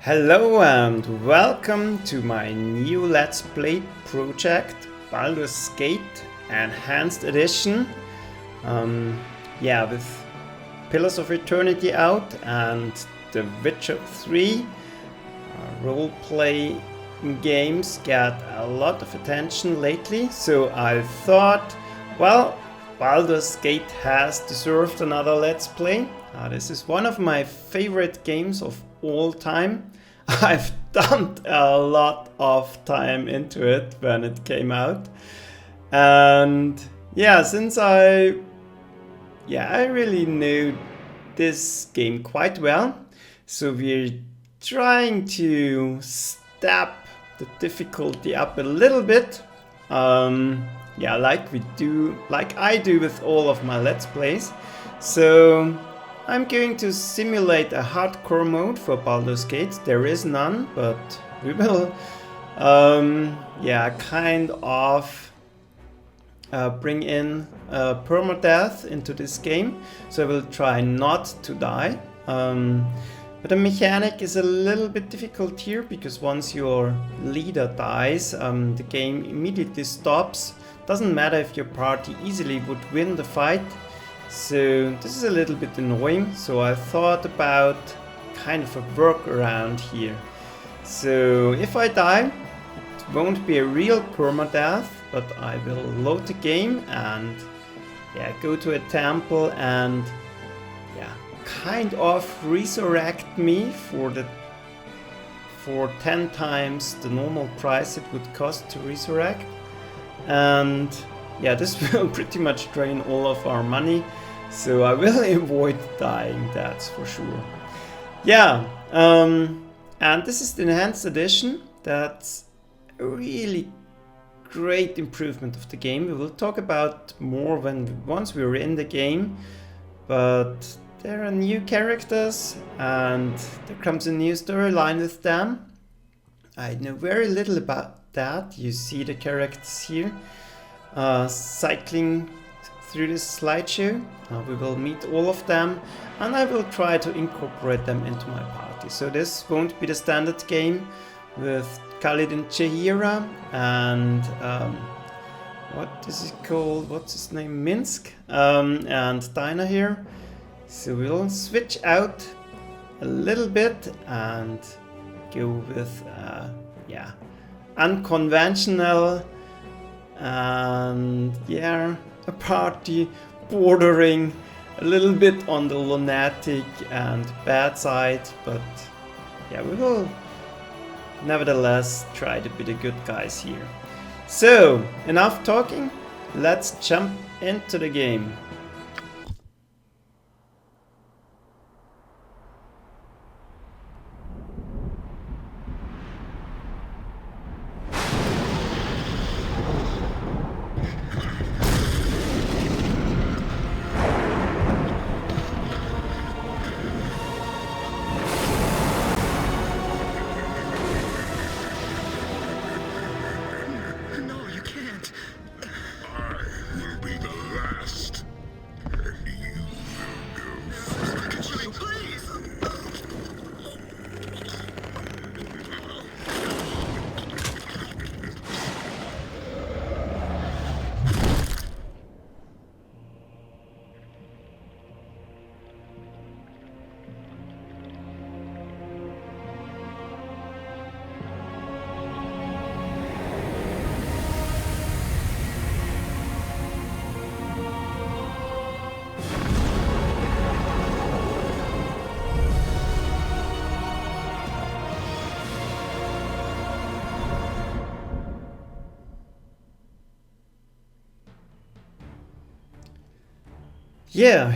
Hello and welcome to my new Let's Play project, Baldur's Gate Enhanced Edition. With Pillars of Eternity out and The Witcher 3 roleplay games get a lot of attention lately, so I thought, well, Baldur's Gate has deserved another Let's Play. This is one of my favorite games of all time. I've dumped a lot of time into it when it came out, and since I really knew this game quite well, so we're trying to step the difficulty up a little bit, like I do with all of my Let's Plays. So I'm going to simulate a hardcore mode for Baldur's Gate. There is none, but we will bring in permadeath into this game. So I will try not to die. But the mechanic is a little bit difficult here, because once your leader dies, the game immediately stops. Doesn't matter if your party easily would win the fight. So this is a little bit annoying, so I thought about kind of a workaround here. So if I die, it won't be a real permadeath, but I will load the game and go to a temple and kind of resurrect me for 10 times the normal price it would cost to resurrect. And this will pretty much drain all of our money, so I will avoid dying, that's for sure. And this is the Enhanced Edition. That's a really great improvement of the game. We will talk about more once we're in the game, but there are new characters and there comes a new storyline with them. I know very little about that. You see the characters here cycling through this slideshow. We will meet all of them and I will try to incorporate them into my party. So this won't be the standard game with Khalid and Chihira and what is it called? What's his name? Minsk and Dinah here. So we'll switch out a little bit and go with unconventional and a party bordering a little bit on the lunatic and bad side, but we will nevertheless try to be the good guys here. So enough talking, let's jump into the game.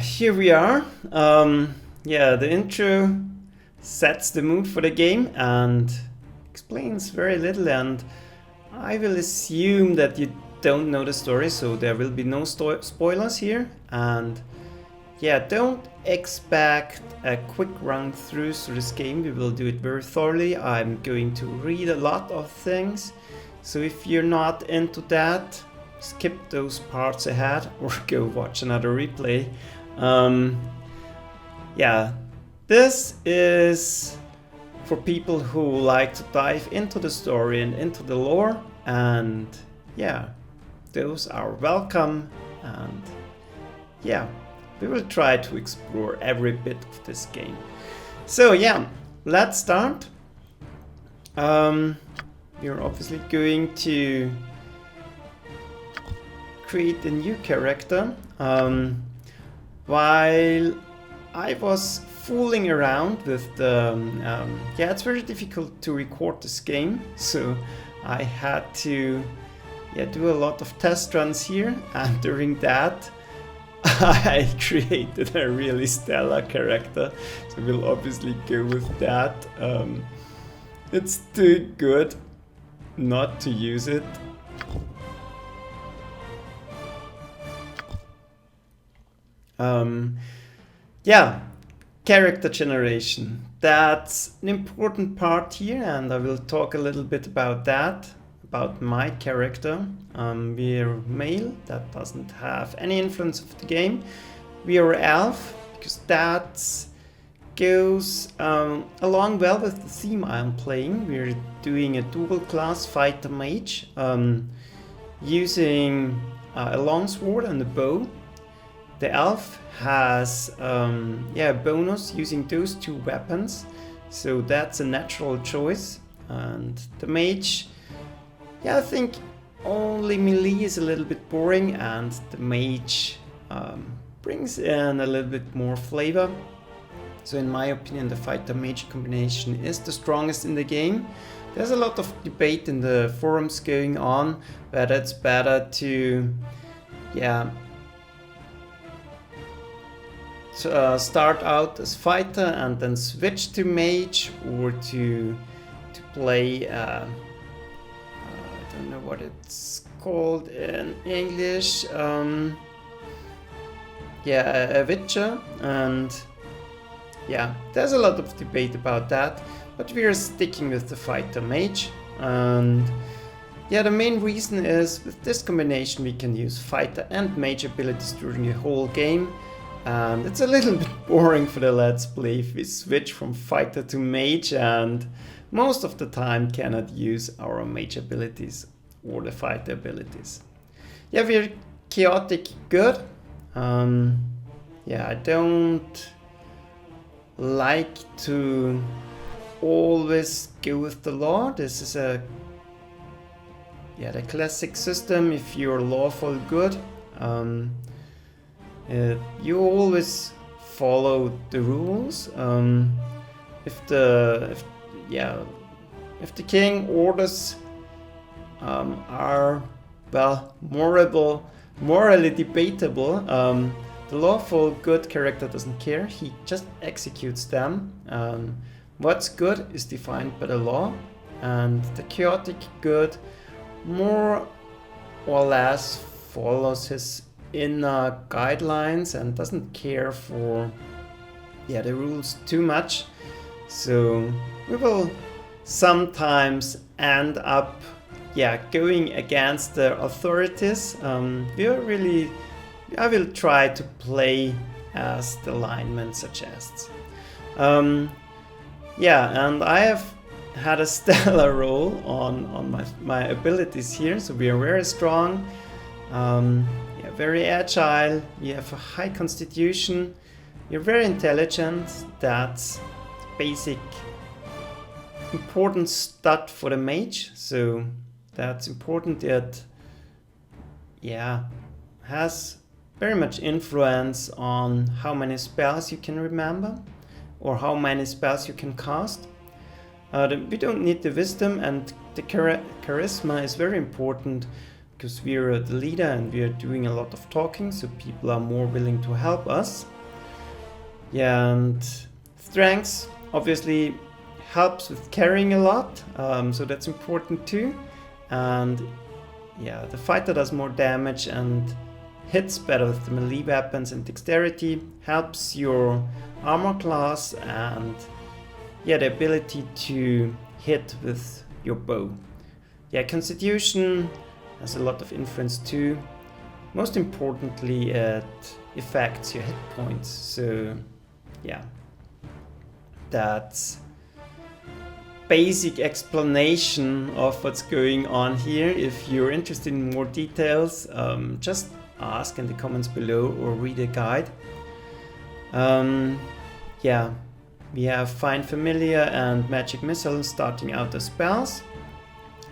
Here we are. The intro sets the mood for the game and explains very little, and I will assume that you don't know the story, so there will be no spoilers here. And don't expect a quick run through this game. We will do it very thoroughly. I'm going to read a lot of things, so if you're not into that, skip those parts ahead or go watch another replay. This is for people who like to dive into the story and into the lore, and yeah, those are welcome. And yeah, we will try to explore every bit of this game. So yeah, let's start. We're obviously going to create a new character. While I was fooling around with the... yeah, it's very difficult to record this game, so I had to do a lot of test runs here, and during that I created a really stellar character, so we'll obviously go with that. It's too good not to use it. Yeah, character generation. That's an important part here, and I will talk a little bit about that, about my character. We're male, that doesn't have any influence of the game. We are elf, because that goes along well with the theme I'm playing. We're doing a dual class fighter mage, using a longsword and a bow. The elf has a bonus using those two weapons, so that's a natural choice. And the mage, I think only melee is a little bit boring, and the mage brings in a little bit more flavor. So in my opinion, the fighter mage combination is the strongest in the game. There's a lot of debate in the forums going on whether it's better to start out as fighter and then switch to mage, or to play I don't know what it's called in English, a witcher. And yeah, there's a lot of debate about that, but we are sticking with the fighter mage. And yeah, the main reason is with this combination we can use fighter and mage abilities during the whole game. And it's a little bit boring for the Let's Play if we switch from fighter to mage and most of the time cannot use our mage abilities or the fighter abilities. Yeah, we're chaotic good. I don't like to always go with the law. This is the classic system. If you're lawful good, you always follow the rules. If the king orders are morally debatable, the lawful good character doesn't care. He just executes them. What's good is defined by the law, and the chaotic good more or less follows his inner guidelines and doesn't care for the rules too much. So we will sometimes end up going against the authorities. I will try to play as the lineman suggests. And I have had a stellar roll on my abilities here, so we are very strong. Very agile, you have a high constitution, you're very intelligent. That's basic important stat for the mage, so that's important. It has very much influence on how many spells you can remember or how many spells you can cast. We don't need the wisdom, and the charisma is very important, because we're the leader and we are doing a lot of talking, so people are more willing to help us. And strength obviously helps with carrying a lot, so that's important too. And the fighter does more damage and hits better with the melee weapons, and dexterity helps your armor class and the ability to hit with your bow. Constitution has a lot of influence too. Most importantly, it affects your hit points. So that's basic explanation of what's going on here. If you're interested in more details, just ask in the comments below or read a guide. Yeah, we have Find Familiar and Magic Missile starting out as spells.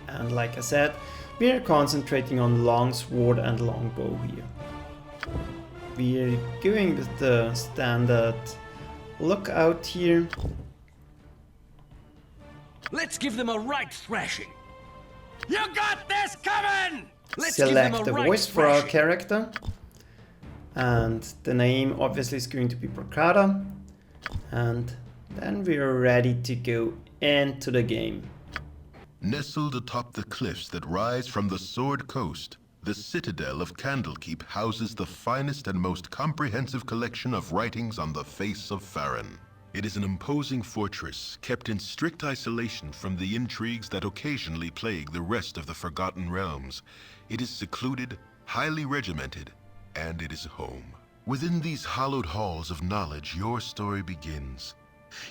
And like I said, we are concentrating on Longsword and Longbow here. We are going with the standard lookout here. Let's give them a right thrashing. You got this coming! Let's Select give a them a right voice for our thrashing. character. And the name obviously is going to be Procrata. And then we are ready to go into the game. Nestled atop the cliffs that rise from the Sword Coast, the citadel of Candlekeep houses the finest and most comprehensive collection of writings on the face of Farron. It is an imposing fortress, kept in strict isolation from the intrigues that occasionally plague the rest of the Forgotten Realms. It is secluded, highly regimented, and it is home. Within these hallowed halls of knowledge, your story begins.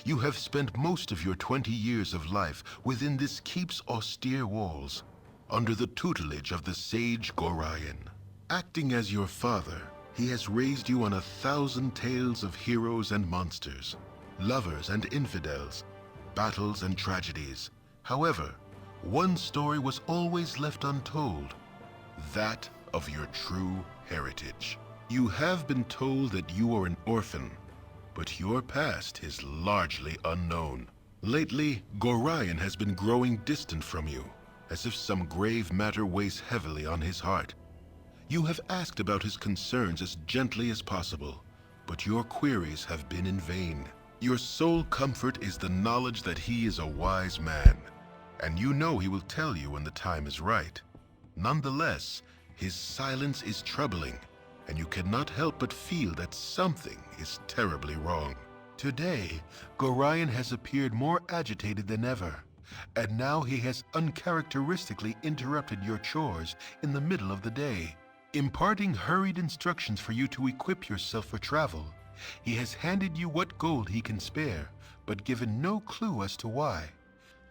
You have spent most of your 20 years of life within this keep's austere walls, under the tutelage of the sage Gorion. Acting as your father, he has raised you on 1,000 tales of heroes and monsters, lovers and infidels, battles and tragedies. However, one story was always left untold, that of your true heritage. You have been told that you are an orphan, but your past is largely unknown. Lately, Gorion has been growing distant from you, as if some grave matter weighs heavily on his heart. You have asked about his concerns as gently as possible, but your queries have been in vain. Your sole comfort is the knowledge that he is a wise man, and you know he will tell you when the time is right. Nonetheless, his silence is troubling, and you cannot help but feel that something is terribly wrong. Today, Gorion has appeared more agitated than ever, and now he has uncharacteristically interrupted your chores in the middle of the day, imparting hurried instructions for you to equip yourself for travel. He has handed you what gold he can spare, but given no clue as to why.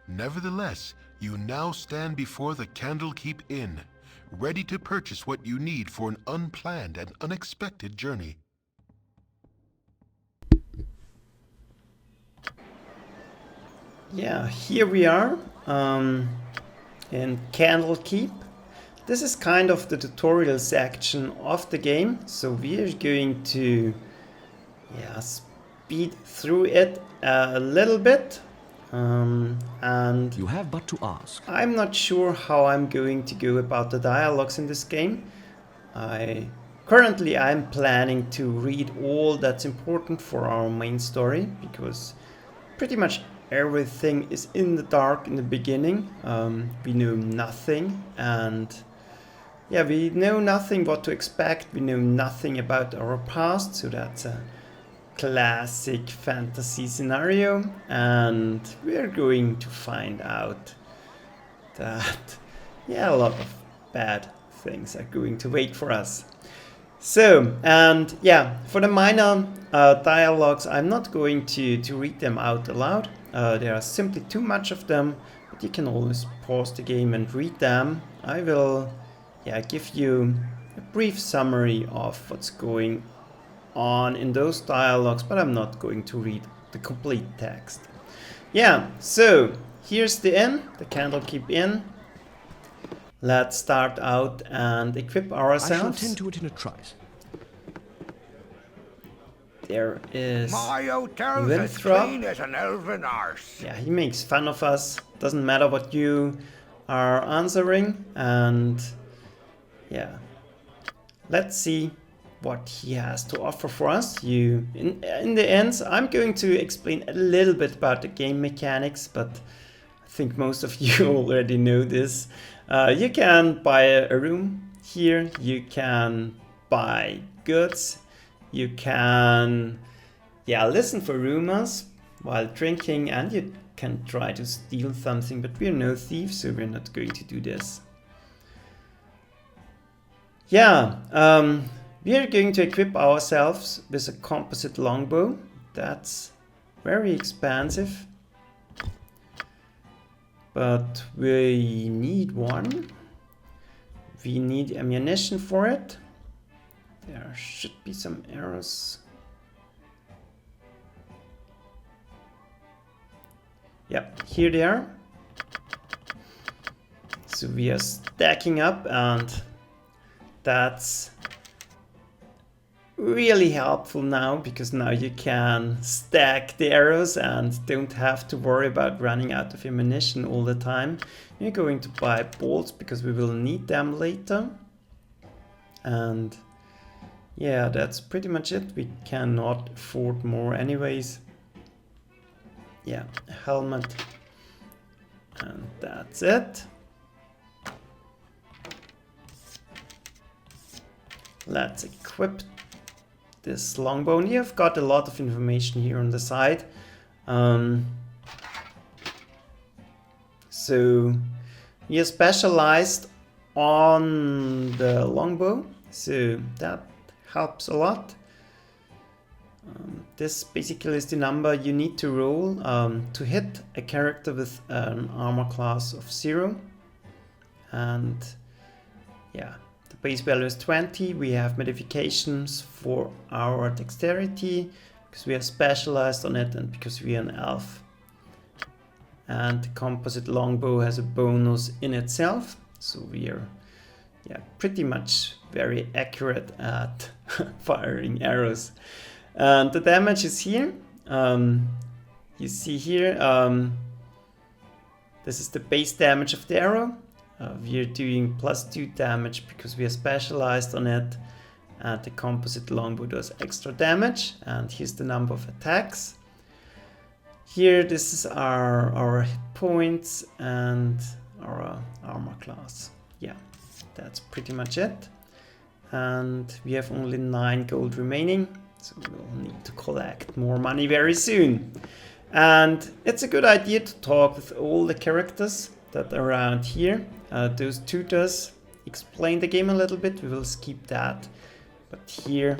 Nevertheless, you now stand before the Candlekeep Inn, ready to purchase what you need for an unplanned and unexpected journey. Yeah, here we are in Candlekeep. This is kind of the tutorial section of the game, so we are going to speed through it a little bit. And You have but to ask. I'm not sure how I'm going to go about the dialogues in this game. Currently I'm planning to read all that's important for our main story, because pretty much everything is in the dark in the beginning. We know nothing, and yeah, we know nothing what to expect. We know nothing about our past, so that's a classic fantasy scenario, and we're going to find out that a lot of bad things are going to wait for us. So, and yeah, for the minor dialogues, I'm not going to read them out aloud. There are simply too much of them, but you can always pause the game and read them. I will give you a brief summary of what's going on in those dialogues, but I'm not going to read the complete text. Yeah, so here's the inn, the Candlekeep Inn. Let's start out and equip ourselves. I shall attend to it in a trice. There is My hotel's as Winthrop. clean as an elven arse. Yeah, he makes fun of us. Doesn't matter what you are answering, and yeah, let's see what he has to offer for us. In the end, I'm going to explain a little bit about the game mechanics, but I think most of you already know this. You can buy a room here, you can buy goods, you can listen for rumors while drinking, and you can try to steal something, but we're no thieves, so we're not going to do this. We are going to equip ourselves with a composite longbow. That's very expensive. but we need one. We need ammunition for it. There should be some arrows. Yeah, here they are. So we are stacking up, and that's really helpful now, because now you can stack the arrows and don't have to worry about running out of ammunition all the time. We're going to buy bolts because we will need them later. And yeah, that's pretty much it. We cannot afford more anyways. Yeah, helmet. And that's it. Let's equip this longbow. And you've got a lot of information here on the side. So we are specialized on the longbow, so that helps a lot. This basically is the number you need to roll to hit a character with an armor class of 0. And yeah, the base value is 20. We have modifications for our dexterity because we are specialized on it and because we are an elf. And the composite longbow has a bonus in itself, so we are pretty much very accurate at firing arrows. And the damage is here. You see here, this is the base damage of the arrow. We are doing +2 damage because we are specialized on it. And the composite longbow does extra damage. And here's the number of attacks. Here, this is our hit points and our armor class. Yeah, that's pretty much it. And we have only 9 gold remaining, so we'll need to collect more money very soon. And it's a good idea to talk with all the characters that are around here. Those tutors explain the game a little bit. We will skip that. But here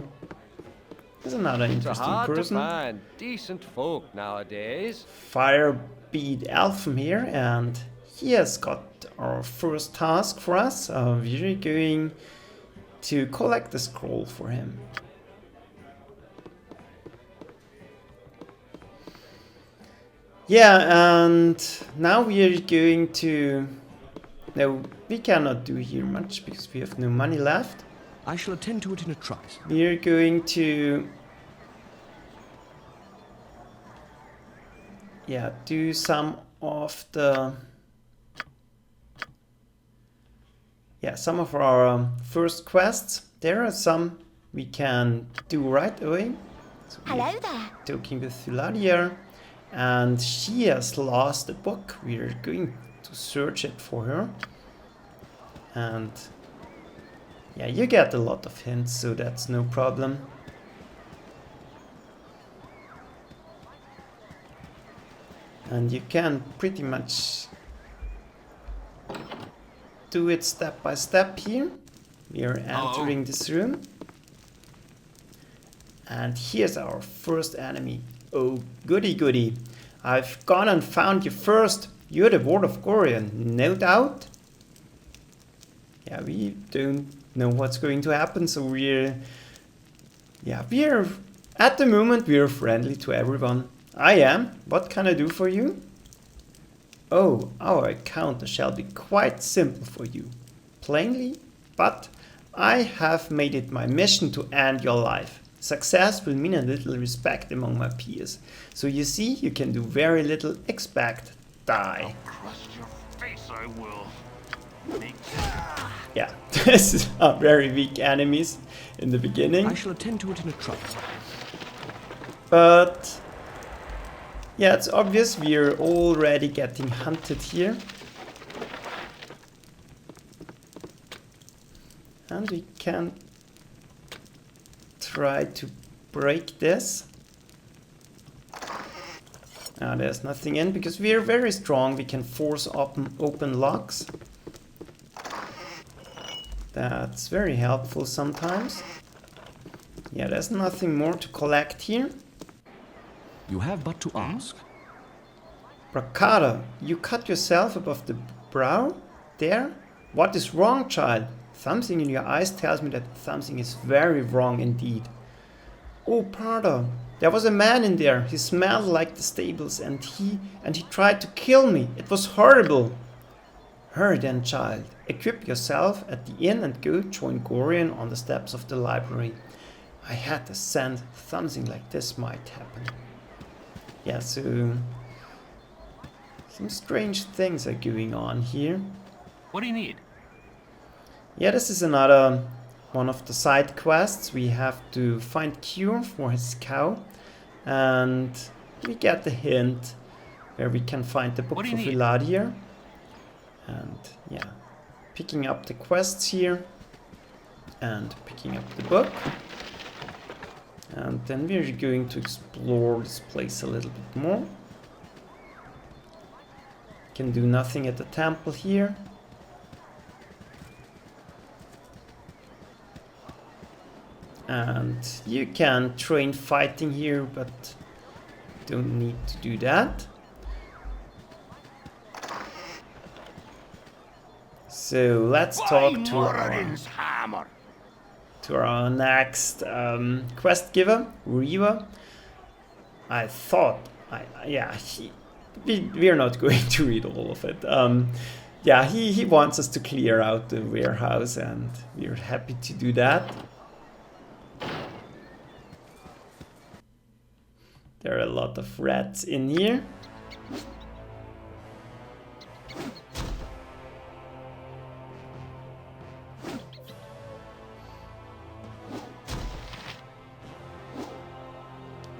is another interesting person. To find decent folk nowadays. Firebeat Elf from here, and he has got our first task for us. We're going to collect the scroll for him. Yeah, and now we are going to... No, we cannot do here much because we have no money left. I shall attend to it in a trice. We are going to... do some of the... some of our first quests. There are some we can do right away. So hello there. Talking with Thuladia, and she has lost a book. We are going to search it for her. And yeah, you get a lot of hints, so that's no problem. And you can pretty much do it step by step here. We are entering this room. And here's our first enemy. Oh, goody goody. I've gone and found you first. You're the Ward of Gorion, no doubt. Yeah, we don't know what's going to happen, so we're at the moment we're friendly to everyone. I am. What can I do for you? Oh, our encounter shall be quite simple for you. Plainly, but I have made it my mission to end your life. Success will mean a little respect among my peers. So you see, you can do very little, expect, die. I'll crust your face, I will. Yeah, this are very weak enemies in the beginning. I shall attend to it in a trice. But yeah, it's obvious we're already getting hunted here. And we can try to break this. Now there's nothing in because we are very strong. We can force open locks. That's very helpful sometimes. Yeah, there's nothing more to collect here. You have but to ask. Brakada, you cut yourself above the brow? There? What is wrong, child? Something in your eyes tells me that something is very wrong indeed. Oh, Parda, there was a man in there. He smelled like the stables and he tried to kill me. It was horrible. Hurry then, child. Equip yourself at the inn and go join Gorion on the steps of the library. I had a sense something like this might happen. Yeah, so some strange things are going on here. What do you need? Yeah, this is another one of the side quests. We have to find cure for his cow, and we get the hint where we can find the book What do for you need? Viladier. And yeah, picking up the quests here and picking up the book. And then we're going to explore this place a little bit more. Can do nothing at the temple here. And you can train fighting here, but don't need to do that. So let's talk to our next quest giver, Riva. I thought, we're not going to read all of it. Yeah, he wants us to clear out the warehouse, and we're happy to do that. There are a lot of rats in here.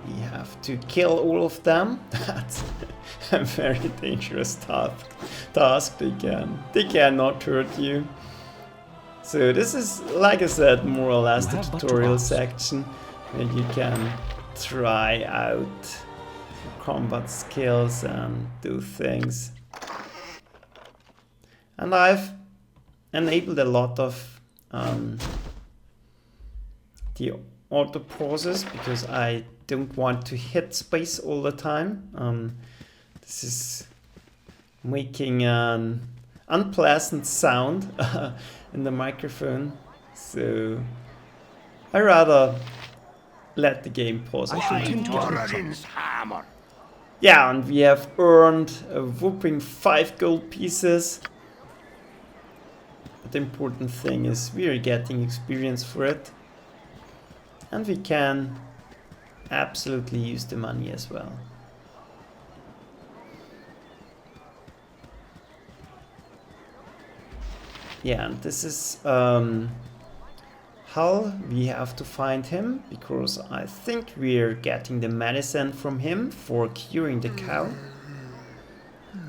We have to kill all of them. That's a very dangerous task. They cannot hurt you. So this is, like I said, more or less the tutorial section where you can try out combat skills and do things. And I've enabled a lot of the auto pauses because I don't want to hit space all the time. This is making an unpleasant sound in the microphone, so I rather let the game pause. Yeah, and we have earned a whopping 5 gold pieces. But the important thing is we are getting experience for it. And we can absolutely use the money as well. Yeah, and this is Hull. We have to find him because I think we're getting the medicine from him for curing the cow.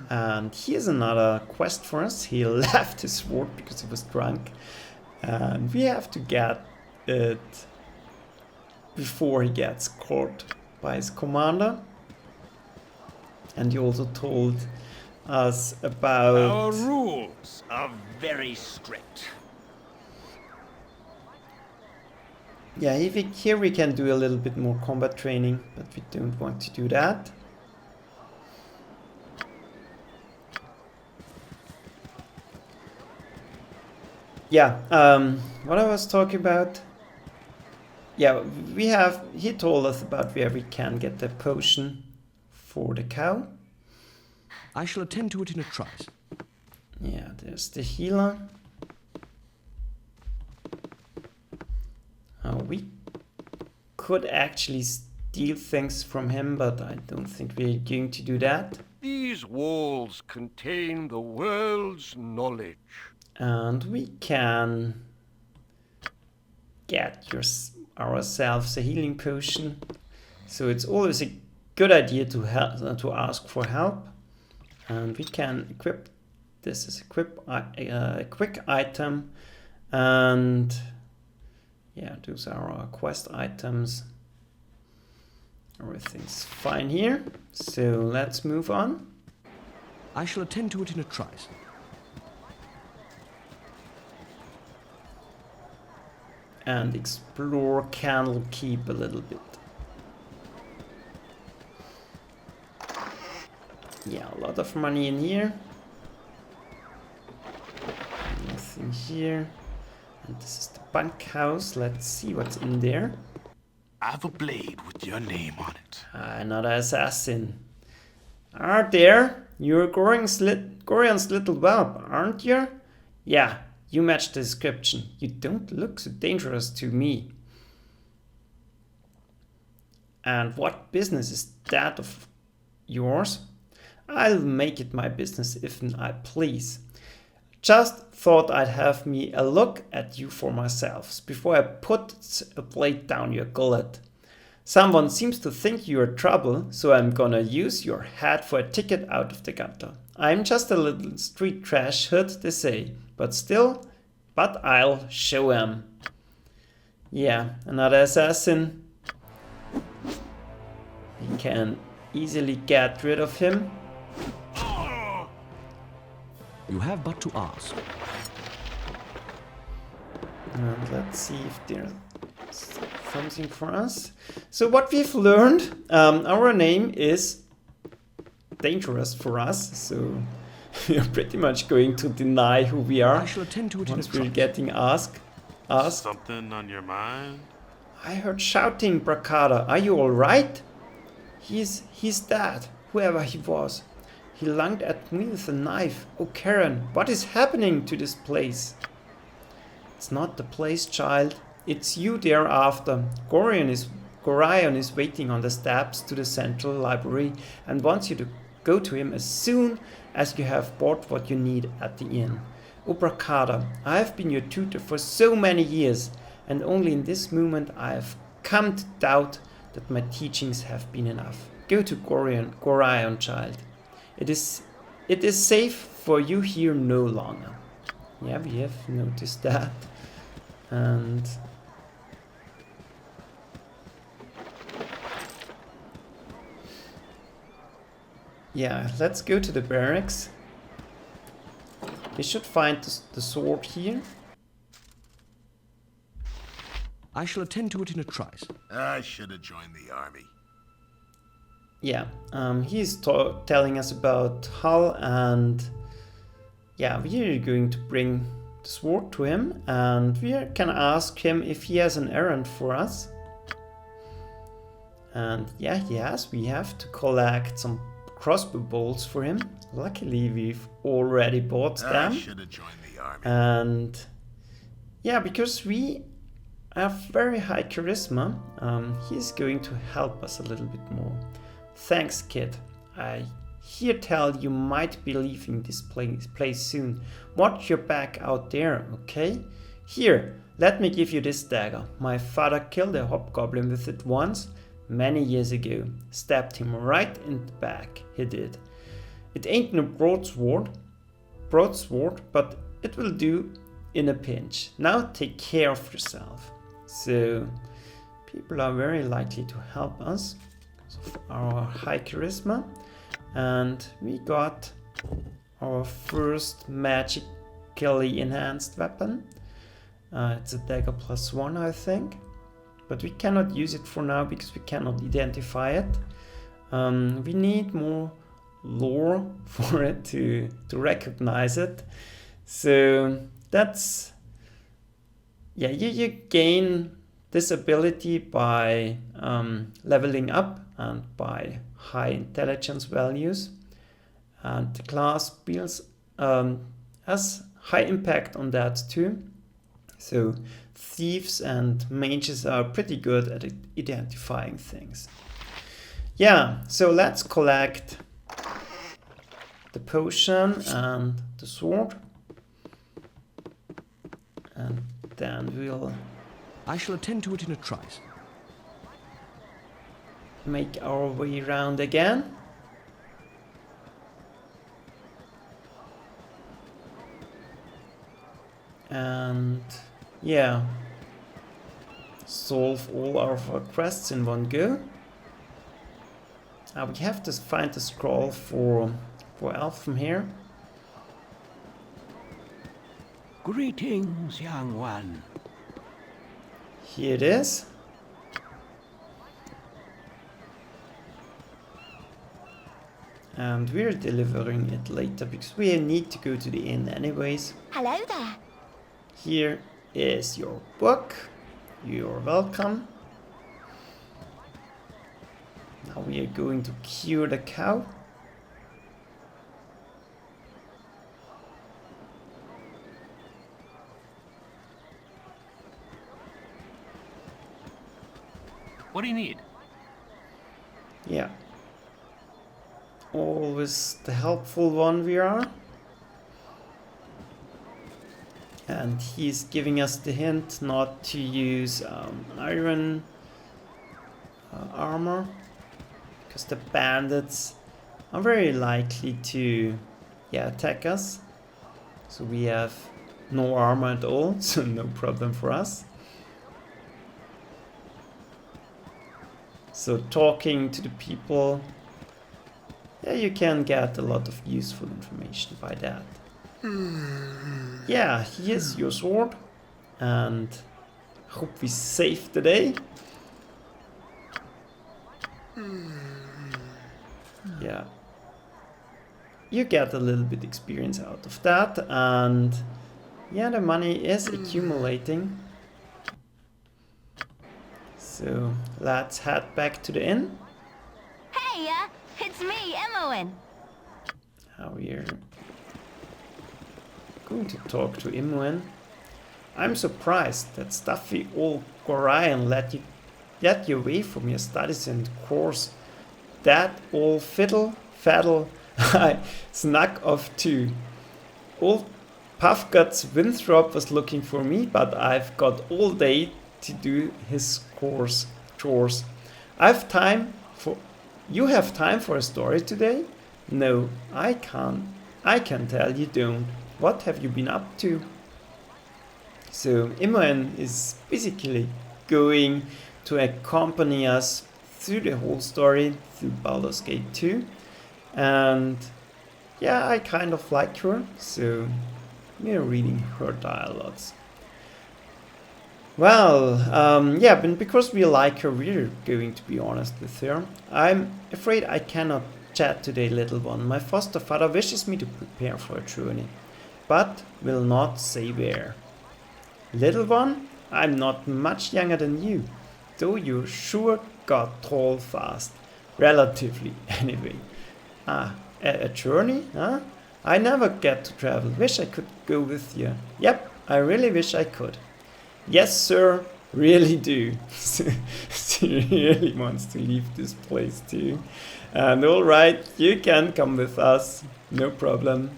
And here's another quest for us. He left his sword because he was drunk. And we have to get it before he gets caught by his commander. And he also told us about... Our rules are very strict. Yeah, here we can do a little bit more combat training, but we don't want to do that. Yeah, what I was talking about. Yeah, he told us about where we can get the potion for the cow. I shall attend to it in a trice. Yeah, there's the healer. We could actually steal things from him, but I don't think we're going to do that. These walls contain the world's knowledge. And we can get ourselves a healing potion. So it's always a good idea to ask for help. And we can equip this as a quick item. And yeah, those are our quest items. Everything's fine here. So let's move on. I shall attend to it in a trice. And explore Candlekeep a little bit. Yeah, a lot of money in here. Nothing here. And this is the bunkhouse. Let's see what's in there. I have a blade with your name on it. Another assassin. Ah, there. You're Gorion's little whelp, aren't you? Yeah, you match the description. You don't look so dangerous to me. And what business is that of yours? I'll make it my business if I please. Just thought I'd have me a look at you for myself before I put a blade down your gullet. Someone seems to think you're trouble, so I'm gonna use your head for a ticket out of the gutter. I'm just a little street trash hood, they say, but I'll show 'em. Yeah, another assassin. We can easily get rid of him. You have but to ask. And let's see if there's something for us. So what we've learned, our name is dangerous for us, so we're pretty much going to deny who we are I shall attend to it once in a we're trice. getting asked. Something on your mind? I heard shouting, Brakada. Are you alright? He's dead, whoever he was. He lunged at me with a knife. Oh, Karen, what is happening to this place? It's not the place, child. It's you thereafter. Gorion is waiting on the steps to the central library and wants you to go to him as soon as you have bought what you need at the inn. O Brakada, I have been your tutor for so many years, and only in this moment I have come to doubt that my teachings have been enough. Go to Gorion, child. It is safe for you here no longer. Yeah, we have noticed that. And yeah, let's go to the barracks. We should find the sword here. I shall attend to it in a trice. I should have joined the army. Yeah, he's telling us about Hull, and yeah, we're going to bring the sword to him, and we can ask him if he has an errand for us. And yeah, he has. We have to collect some crossbow bolts for him. Luckily, we've already bought them. I should have joined the army. And yeah, because we have very high charisma, he's going to help us a little bit more. Thanks, kid. I hear tell you might be leaving this place soon. Watch your back out there, okay? Here, let me give you this dagger. My father killed a hobgoblin with it once, many years ago. Stabbed him right in the back, he did. It ain't no broadsword, but it will do in a pinch. Now take care of yourself. So, people are very likely to help us. Of our high charisma, and we got our first magically enhanced weapon. It's a dagger +1, I think, but we cannot use it for now because we cannot identify it. We need more lore for it to recognize it. So that's, yeah, you gain this ability by leveling up and by high intelligence values, and the class builds has high impact on that too. So thieves and mages are pretty good at identifying things. Yeah, so let's collect the potion and the sword, and then we'll I shall attend to it in a trice. make our way around again. And yeah, solve all our quests in one go. We have to find the scroll for Elf from here. Greetings, young one. Here it is. and we're delivering it later because we need to go to the inn anyways. Hello there. Here is your book. You're welcome. Now we are going to cure the cow. What do you need? Yeah. Always the helpful one we are. And he's giving us the hint not to use iron armor, because the bandits are very likely to attack us. So we have no armor at all, so no problem for us. So talking to the people, yeah, you can get a lot of useful information by that. Yeah, here's your sword, and hope we save the day. Yeah, you get a little bit experience out of that, and yeah, the money is accumulating. So let's head back to the inn. Hey, it's me, Imoen. Now we're going to talk to Imoen. I'm surprised that stuffy old Gorion let you away from your studies and course. That old faddle I snuck off too. Old Puffguts Winthrop was looking for me, but I've got all day to do his chores. You have time for a story today? No, I can't. I can tell you don't. What have you been up to? So Imoen is basically going to accompany us through the whole story, through Baldur's Gate 2. And yeah, I kind of like her, so we're reading her dialogues. Well, yeah, but because we like her, we're going to be honest with her. I'm afraid I cannot chat today, little one. My foster father wishes me to prepare for a journey, but will not say where. Little one, I'm not much younger than you, though you sure got tall fast. Relatively, anyway. A journey, huh? I never get to travel. Wish I could go with you. Yep, I really wish I could. Yes, sir, really do. She really wants to leave this place too. And alright, you can come with us. No problem.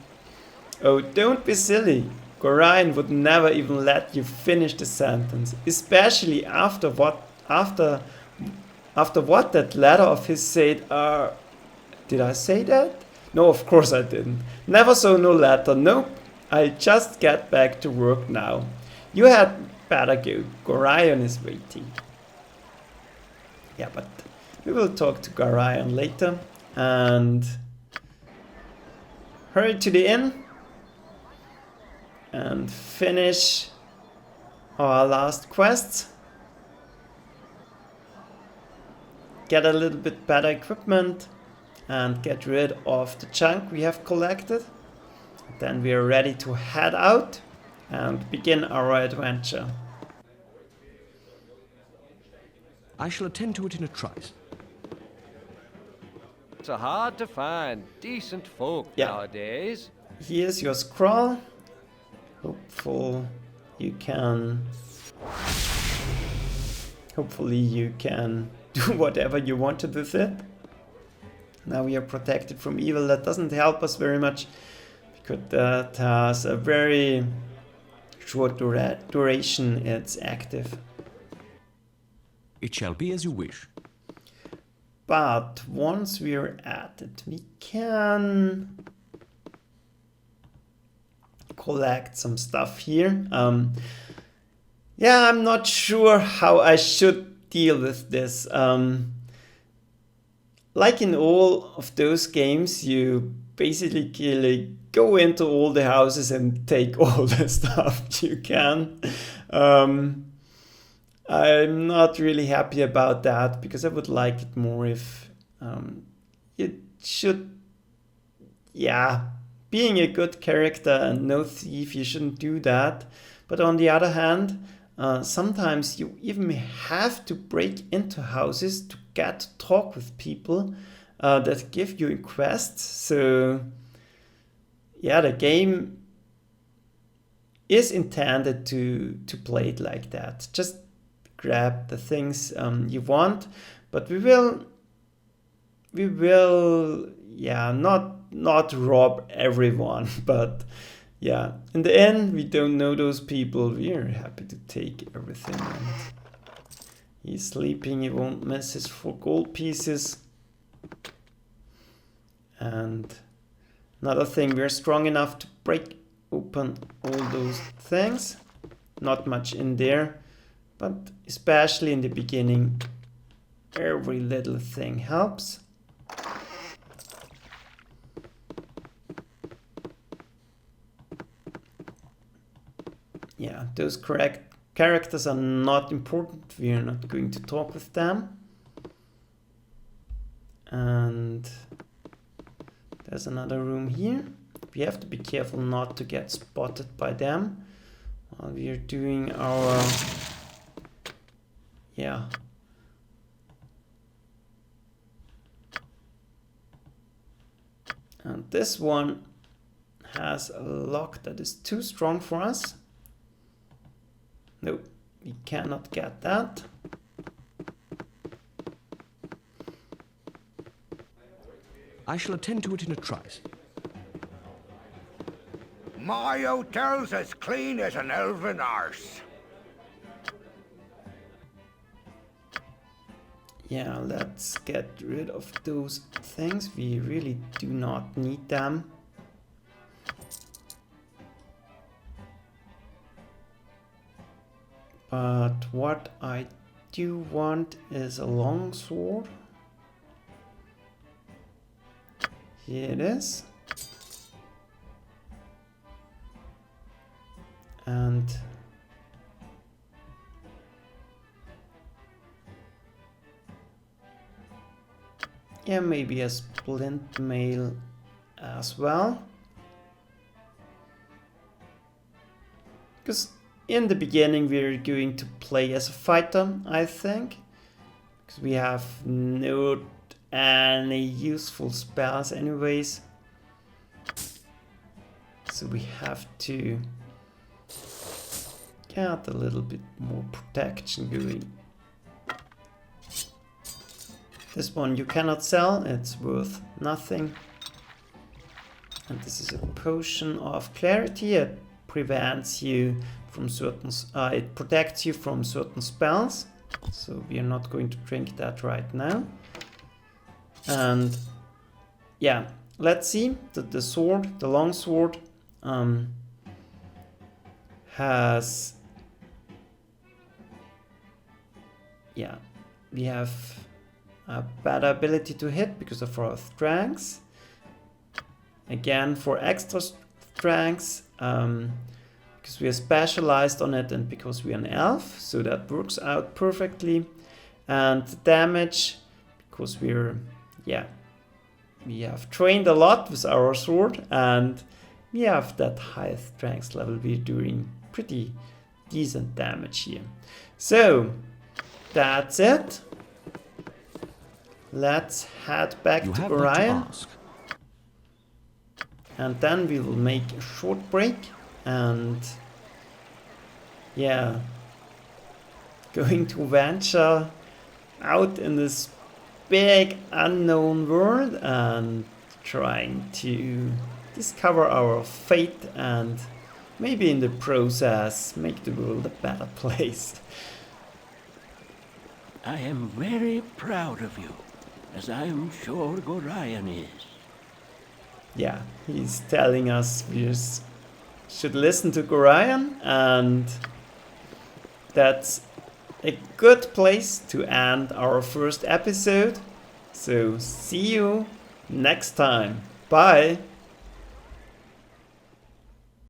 Oh, don't be silly. Gorion would never even let you finish the sentence, especially after what that letter of his said. Did I say that? No, of course I didn't. Never saw no letter. Nope. I'll just get back to work now. You had better go. Gorion is waiting. Yeah, but we will talk to Gorion later and hurry to the inn and finish our last quests. Get a little bit better equipment and get rid of the junk we have collected. Then we are ready to head out and begin our adventure. I shall attend to it in a trice. It's hard to find decent folk nowadays. Here's your scroll. Hopefully you can do whatever you wanted with it. Now we are protected from evil. That doesn't help us very much because that has a very short duration. It's active. It shall be as you wish. But once we're at it, we can collect some stuff here. Yeah, I'm not sure how I should deal with this. Like in all of those games, you basically go into all the houses and take all the stuff you can. I'm not really happy about that because I would like it more if you should yeah, being a good character and no thief, you shouldn't do that. But on the other hand, sometimes you even have to break into houses to get to talk with people that give you quests. So yeah, the game is intended to play it like that. Just grab the things you want, but we will yeah, not rob everyone, but yeah, in the end we don't know those people. We're happy to take everything. And he's sleeping, he won't miss his 4 gold pieces. And another thing, we're strong enough to break open all those things. Not much in there, but especially in the beginning, every little thing helps. Yeah, those correct characters are not important. We are not going to talk with them. And there's another room here. We have to be careful not to get spotted by them while we are doing our, yeah. And this one has a lock that is too strong for us. No, we cannot get that. I shall attend to it in a trice. My hotel's as clean as an elven arse. Yeah, let's get rid of those things. We really do not need them. But what I do want is a long sword. Here it is. And yeah, maybe a splint mail as well. Because in the beginning we're going to play as a fighter, I think. Because we have not any useful spells anyways. So we have to get a little bit more protection going. This one you cannot sell, it's worth nothing. And this is a potion of clarity. It prevents you from certain, it protects you from certain spells. So we are not going to drink that right now. And yeah, let's see that the sword, the long sword, has, yeah, we have a better ability to hit because of our strengths. Again, for extra strengths, because we are specialized on it and because we are an elf, so that works out perfectly. And damage, because we're, yeah, we have trained a lot with our sword and we have that high strength level. We're doing pretty decent damage here. So that's it. Let's head back to Orion. And then we will make a short break and yeah, going to venture out in this big unknown world and trying to discover our fate and maybe in the process make the world a better place. I am very proud of you, as I am sure Gorion is. Yeah, he's telling us we should listen to Gorion, and that's a good place to end our first episode. So see you next time. Bye!